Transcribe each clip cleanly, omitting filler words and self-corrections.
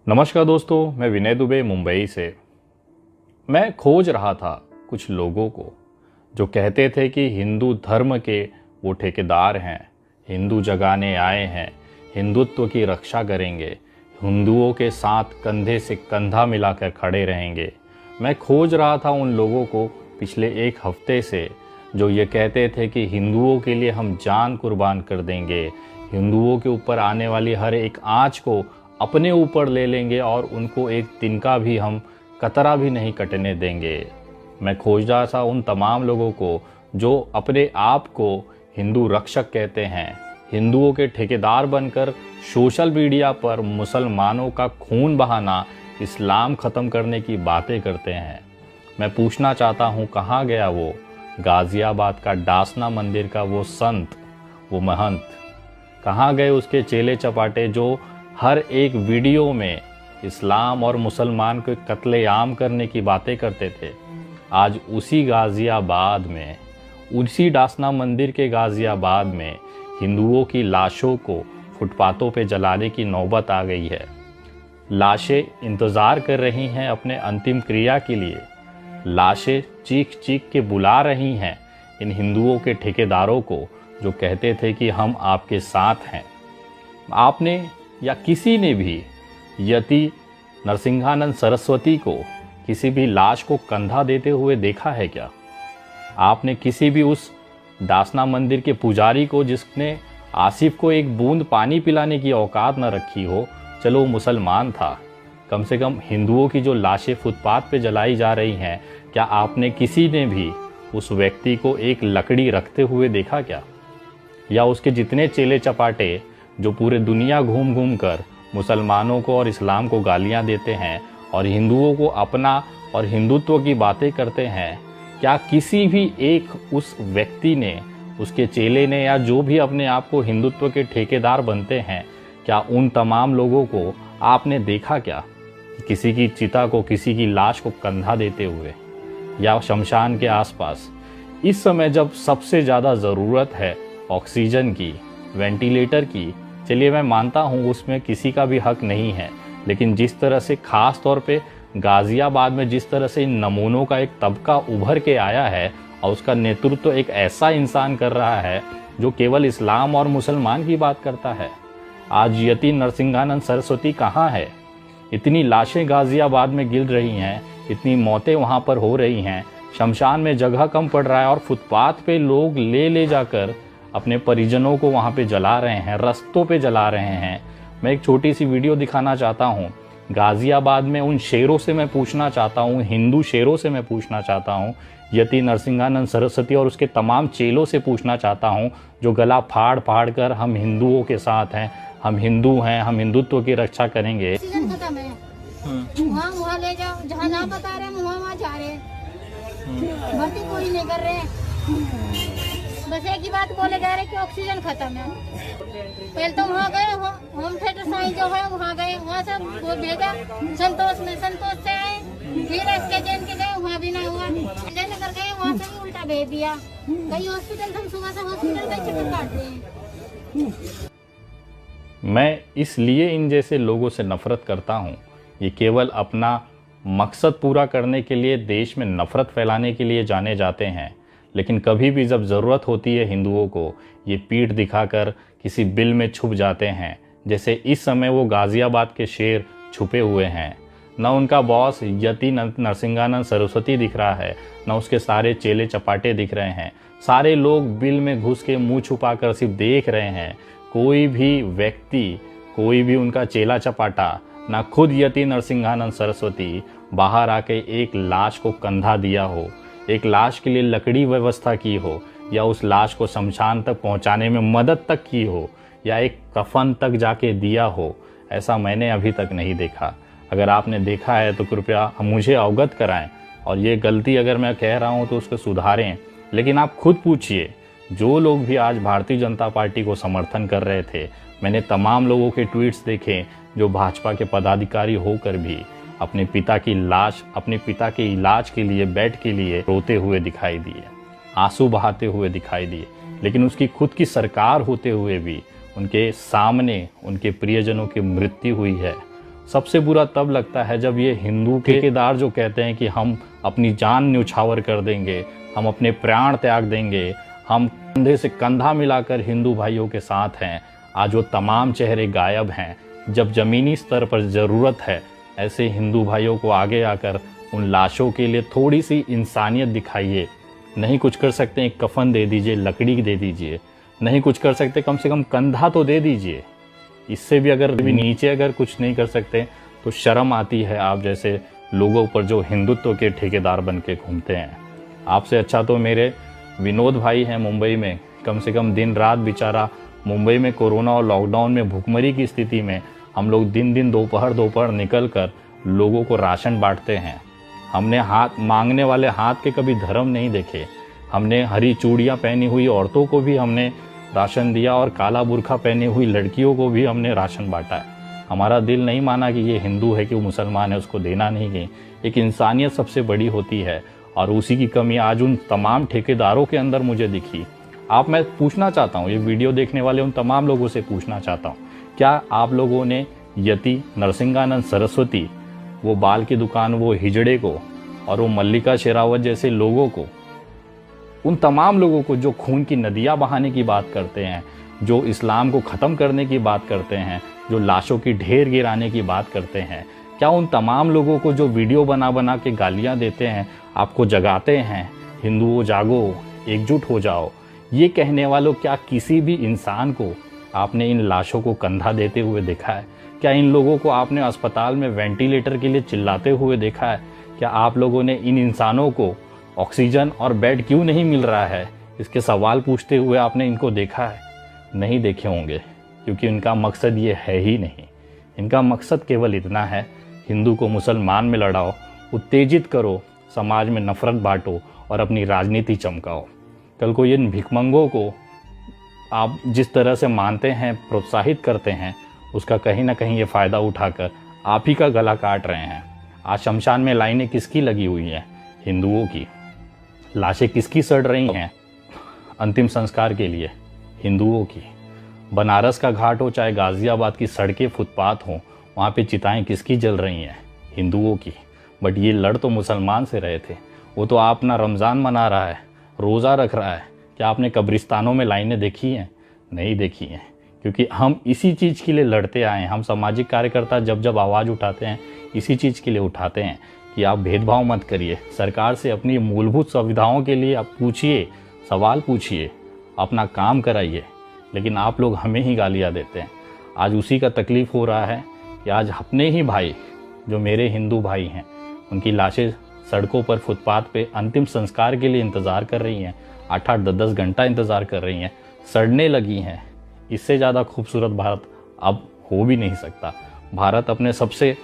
नमस्कार दोस्तों, मैं विनय दुबे मुंबई से। मैं खोज रहा था कुछ लोगों को जो कहते थे कि हिंदू धर्म के वो ठेकेदार हैं, हिंदू जगाने आए हैं, हिंदुत्व की रक्षा करेंगे, हिंदुओं के साथ कंधे से कंधा मिलाकर खड़े रहेंगे। मैं खोज रहा था उन लोगों को पिछले एक हफ्ते से जो ये कहते थे कि हिंदुओं के लिए हम जान कुर्बान कर देंगे, हिंदुओं के ऊपर आने वाली हर एक आँच को अपने ऊपर ले लेंगे और उनको एक तिनका भी हम कतरा भी नहीं कटने देंगे। मैं खोज रहा था उन तमाम लोगों को जो अपने आप को हिंदू रक्षक कहते हैं, हिंदुओं के ठेकेदार बनकर सोशल मीडिया पर मुसलमानों का खून बहाना, इस्लाम ख़त्म करने की बातें करते हैं। मैं पूछना चाहता हूँ, कहाँ गया वो गाज़ियाबाद का डासना मंदिर का वो संत, वो महंत? कहाँ गए उसके चेले चपाटे जो हर एक वीडियो में इस्लाम और मुसलमान को कत्लेआम करने की बातें करते थे? आज उसी गाज़ियाबाद में, उसी डासना मंदिर के गाज़ियाबाद में हिंदुओं की लाशों को फुटपाथों पे जलाने की नौबत आ गई है। लाशें इंतज़ार कर रही हैं अपने अंतिम क्रिया के लिए। लाशें चीख चीख के बुला रही हैं इन हिंदुओं के ठेकेदारों को जो कहते थे कि हम आपके साथ हैं। आपने या किसी ने भी यति नरसिंहानंद सरस्वती को किसी भी लाश को कंधा देते हुए देखा है क्या? आपने किसी भी उस डासना मंदिर के पुजारी को जिसने आसिफ को एक बूंद पानी पिलाने की औकात न रखी हो, चलो मुसलमान था, कम से कम हिंदुओं की जो लाशें फुटपाथ पे जलाई जा रही हैं, क्या आपने किसी ने भी उस व्यक्ति को एक लकड़ी रखते हुए देखा क्या? या उसके जितने चेले चपाटे जो पूरे दुनिया घूम घूम कर मुसलमानों को और इस्लाम को गालियां देते हैं और हिंदुओं को अपना और हिंदुत्व की बातें करते हैं, क्या किसी भी एक उस व्यक्ति ने, उसके चेले ने, या जो भी अपने आप को हिंदुत्व के ठेकेदार बनते हैं, क्या उन तमाम लोगों को आपने देखा क्या? किसी की चिता को, किसी की लाश को कंधा देते हुए या शमशान के आसपास? इस समय जब सबसे ज़्यादा ज़रूरत है ऑक्सीजन की, वेंटिलेटर की, चलिए मैं मानता हूँ उसमें किसी का भी हक नहीं है, लेकिन जिस तरह से ख़ास तौर पे गाज़ियाबाद में जिस तरह से इन नमूनों का एक तबका उभर के आया है और उसका नेतृत्व एक ऐसा इंसान कर रहा है जो केवल इस्लाम और मुसलमान की बात करता है। आज यति नरसिंहानंद सरस्वती कहाँ है? इतनी लाशें गाज़ियाबाद में गिर रही हैं, इतनी मौतें वहाँ पर हो रही हैं, शमशान में जगह कम पड़ रहा है और फुटपाथ पे लोग ले जाकर अपने परिजनों को वहाँ पे जला रहे हैं, रस्तों पे जला रहे हैं। मैं एक छोटी सी वीडियो दिखाना चाहता हूँ। गाज़ियाबाद में उन शेरों से मैं पूछना चाहता हूँ, हिंदू शेरों से मैं पूछना चाहता हूँ, यति नरसिंहानंद सरस्वती और उसके तमाम चेलों से पूछना चाहता हूँ जो गला फाड़ फाड़ कर हम हिंदुओं के साथ हैं, हम हिंदू हैं, हम हिंदुत्व की रक्षा करेंगे। वहाँ ले जाओ, जहाँ ना बता रहे हैं वहाँ जा रहे हैं, भर्ती कोई नहीं कर रहे हैं। बस एक ही बात बोले जा रहे कि ऑक्सीजन खत्म है। पहले तो वहाँ गए, होम थिएटर साइंस जो है वहाँ गए, वहाँ से वो भेजा संतोष में, संतोष से आए, फिर एसके जैन के गए, वहाँ भी नहीं हुआ, जयनगर गए, वहाँ से भी उल्टा भेज दिया। कई हॉस्पिटल हम सुबह से हॉस्पिटल का चक्कर काटते हैं। मैं इसलिए इन जैसे लोगों से नफरत करता हूँ, ये केवल अपना मकसद पूरा करने के लिए, देश में नफरत फैलाने के लिए जाने जाते हैं, लेकिन कभी भी जब ज़रूरत होती है हिंदुओं को, ये पीठ दिखाकर किसी बिल में छुप जाते हैं। जैसे इस समय वो गाज़ियाबाद के शेर छुपे हुए हैं। न उनका बॉस यति नरसिंहानंद सरस्वती दिख रहा है, न उसके सारे चेले चपाटे दिख रहे हैं। सारे लोग बिल में घुस के मुँह छुपा कर सिर्फ देख रहे हैं। कोई भी व्यक्ति, कोई भी उनका चेला चपाटा, ना खुद यति नरसिंहानंद सरस्वती बाहर आके एक लाश को कंधा दिया हो, एक लाश के लिए लकड़ी व्यवस्था की हो, या उस लाश को शमशान तक पहुंचाने में मदद तक की हो, या एक कफन तक जाके दिया हो, ऐसा मैंने अभी तक नहीं देखा। अगर आपने देखा है तो कृपया मुझे अवगत कराएं, और ये गलती अगर मैं कह रहा हूँ तो उसको सुधारें। लेकिन आप खुद पूछिए, जो लोग भी आज भारतीय जनता पार्टी को समर्थन कर रहे थे, मैंने तमाम लोगों के ट्वीट्स देखे जो भाजपा के पदाधिकारी होकर भी अपने पिता की लाश, अपने पिता के इलाज के लिए, बेड के लिए रोते हुए दिखाई दिए, आंसू बहाते हुए दिखाई दिए। लेकिन उसकी खुद की सरकार होते हुए भी उनके सामने उनके प्रियजनों की मृत्यु हुई है, सबसे बुरा तब लगता है जब ये हिंदू ठेकेदार जो कहते हैं कि हम अपनी जान न्यौछावर कर देंगे, हम अपने प्राण त्याग देंगे, हम कंधे से कंधा मिलाकर हिंदू भाइयों के साथ हैं, आज वो तमाम चेहरे गायब हैं। जब ज़मीनी स्तर पर ज़रूरत है, ऐसे हिंदू भाइयों को आगे आकर उन लाशों के लिए थोड़ी सी इंसानियत दिखाइए। नहीं कुछ कर सकते एक कफन दे दीजिए, लकड़ी दे दीजिए, नहीं कुछ कर सकते कम से कम कंधा तो दे दीजिए। इससे भी अगर नीचे अगर कुछ नहीं कर सकते तो शर्म आती है आप जैसे लोगों पर जो हिंदुत्व के ठेकेदार बन के घूमते हैं। आपसे अच्छा तो मेरे विनोद भाई हैं मुंबई में, कम से कम दिन रात बेचारा मुंबई में कोरोना और लॉकडाउन में भुखमरी की स्थिति में हम लोग दिन दोपहर निकल कर लोगों को राशन बांटते हैं। हमने हाथ मांगने वाले हाथ के कभी धर्म नहीं देखे। हमने हरी चूड़ियाँ पहनी हुई औरतों को भी हमने राशन दिया और काला बुर्खा पहनी हुई लड़कियों को भी हमने राशन बांटा है। हमारा दिल नहीं माना कि ये हिंदू है कि वो मुसलमान है, उसको देना नहीं गई। एक इंसानियत सबसे बड़ी होती है और उसी की कमी आज उन तमाम ठेकेदारों के अंदर मुझे दिखी। मैं पूछना चाहता हूँ, ये वीडियो देखने वाले उन तमाम लोगों से पूछना चाहता हूँ, क्या आप लोगों ने यति, नरसिंहानंद सरस्वती, वो बाल की दुकान, वो हिजड़े को और वो मल्लिका शेरावत जैसे लोगों को, उन तमाम लोगों को जो खून की नदियाँ बहाने की बात करते हैं, जो इस्लाम को ख़त्म करने की बात करते हैं, जो लाशों की ढेर गिराने की बात करते हैं, क्या उन तमाम लोगों को जो वीडियो बना बना के गालियाँ देते हैं, आपको जगाते हैं, हिंदुओं जागो, एकजुट हो जाओ, ये कहने वालों, क्या किसी भी इंसान को आपने इन लाशों को कंधा देते हुए देखा है? क्या इन लोगों को आपने अस्पताल में वेंटिलेटर के लिए चिल्लाते हुए देखा है? क्या आप लोगों ने इन इंसानों को ऑक्सीजन और बेड क्यों नहीं मिल रहा है, इसके सवाल पूछते हुए आपने इनको देखा है? नहीं देखे होंगे, क्योंकि इनका मकसद ये है ही नहीं। इनका मकसद केवल इतना है, हिंदू को मुसलमान में लड़ाओ, उत्तेजित करो, समाज में नफरत बांटो और अपनी राजनीति चमकाओ। कल को इन भिखमंगों को आप जिस तरह से मानते हैं, प्रोत्साहित करते हैं, उसका कहीं ना कहीं ये फ़ायदा उठाकर आप ही का गला काट रहे हैं। आज शमशान में लाइनें किसकी लगी हुई हैं? हिंदुओं की। लाशें किसकी सड़ रही हैं अंतिम संस्कार के लिए? हिंदुओं की। बनारस का घाट हो चाहे गाज़ियाबाद की सड़कें, फुटपाथ हों, वहाँ पे चिताएं किसकी जल रही हैं? हिंदुओं की। बट ये लड़ तो मुसलमान से रहे थे। वो तो अपना रमज़ान मना रहा है, रोज़ा रख रहा है। क्या आपने कब्रिस्तानों में लाइनें देखी हैं? नहीं देखी हैं, क्योंकि हम इसी चीज़ के लिए लड़ते आए हैं। हम सामाजिक कार्यकर्ता जब आवाज़ उठाते हैं, इसी चीज़ के लिए उठाते हैं कि आप भेदभाव मत करिए। सरकार से अपनी मूलभूत सुविधाओं के लिए आप पूछिए, सवाल पूछिए, अपना काम कराइए। लेकिन आप लोग हमें ही गालियाँ देते हैं। आज उसी का तकलीफ़ हो रहा है कि आज अपने ही भाई, जो मेरे हिंदू भाई हैं, उनकी लाशें सड़कों पर, फुटपाथ पे अंतिम संस्कार के लिए इंतज़ार कर रही हैं। 8-8, 10-10 घंटा इंतज़ार कर रही हैं, सड़ने लगी हैं। इससे ज़्यादा खूबसूरत भारत अब हो भी नहीं सकता। भारत अपने सबसे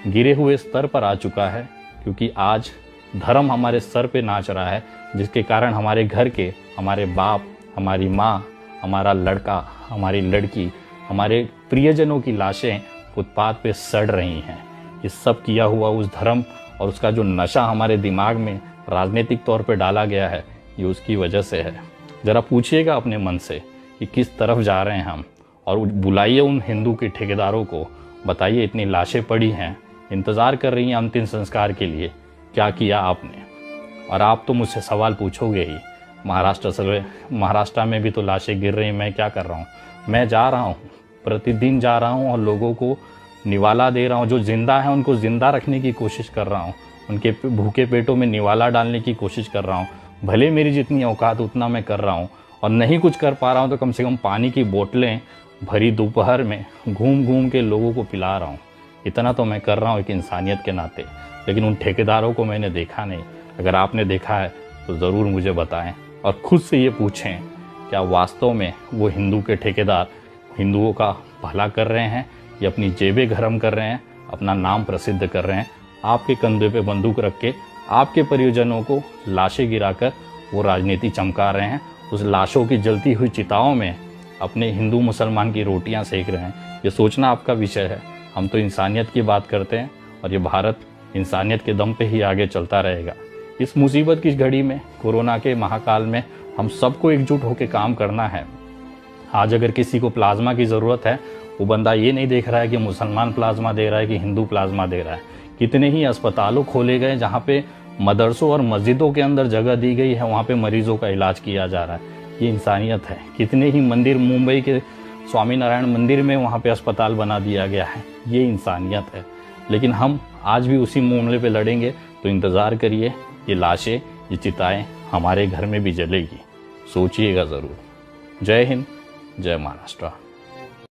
गिरे हुए स्तर पर आ चुका है, क्योंकि आज धर्म हमारे सर पे नाच रहा है, जिसके कारण हमारे घर के, हमारे बाप, हमारी माँ, हमारा लड़का, हमारी लड़की, हमारे प्रियजनों की लाशें फुटपाथ पे सड़ रही हैं। ये सब किया हुआ उस धर्म और उसका जो नशा हमारे दिमाग में राजनीतिक तौर पे डाला गया है, ये उसकी वजह से है। ज़रा पूछिएगा अपने मन से कि किस तरफ जा रहे हैं हम, और बुलाइए उन हिंदू के ठेकेदारों को, बताइए इतनी लाशें पड़ी हैं, इंतज़ार कर रही हैं अंतिम संस्कार के लिए, क्या किया आपने? और आप तो मुझसे सवाल पूछोगे ही। महाराष्ट्र में भी तो लाशें गिर रही हैं, मैं क्या कर रहा हूँ? मैं जा रहा हूँ, प्रतिदिन जा रहा हूँ और लोगों को निवाला दे रहा हूँ। जो जिंदा है उनको ज़िंदा रखने की कोशिश कर रहा हूँ, उनके भूखे पेटों में निवाला डालने की कोशिश कर रहा हूँ। भले मेरी जितनी औकात उतना मैं कर रहा हूँ, और नहीं कुछ कर पा रहा हूँ तो कम से कम पानी की बोतलें भरी दोपहर में घूम घूम के लोगों को पिला रहा हूँ। इतना तो मैं कर रहा हूँ एक इंसानियत के नाते। लेकिन उन ठेकेदारों को मैंने देखा नहीं। अगर आपने देखा है तो ज़रूर मुझे बताएं और ख़ुद से ये पूछें, क्या वास्तव में वो हिंदू के ठेकेदार हिंदुओं का भला कर रहे हैं या अपनी जेबें गरम कर रहे हैं, अपना नाम प्रसिद्ध कर रहे हैं? आपके कंधे पे बंदूक रख के आपके परिजनों को लाशें गिराकर वो राजनीति चमका रहे हैं। उस लाशों की जलती हुई चिताओं में अपने हिंदू मुसलमान की रोटियां सेक रहे हैं। ये सोचना आपका विषय है। हम तो इंसानियत की बात करते हैं और ये भारत इंसानियत के दम पे ही आगे चलता रहेगा। इस मुसीबत की घड़ी में, कोरोना के महाकाल में, हम सबको एकजुट होकर काम करना है। आज अगर किसी को प्लाज्मा की ज़रूरत है, वो बंदा ये नहीं देख रहा है कि मुसलमान प्लाज्मा दे रहा है कि हिंदू प्लाज्मा दे रहा है। कितने ही अस्पतालों खोले गए जहाँ पे मदरसों और मस्जिदों के अंदर जगह दी गई है, वहाँ पे मरीजों का इलाज किया जा रहा है। ये इंसानियत है। कितने ही मंदिर, मुंबई के स्वामी नारायण मंदिर में वहाँ पे अस्पताल बना दिया गया है। ये इंसानियत है। लेकिन हम आज भी उसी मामले पे लड़ेंगे तो इंतज़ार करिए, ये लाशें, ये चिताएं हमारे घर में भी जलेगी। सोचिएगा ज़रूर। जय हिंद, जय महाराष्ट्र।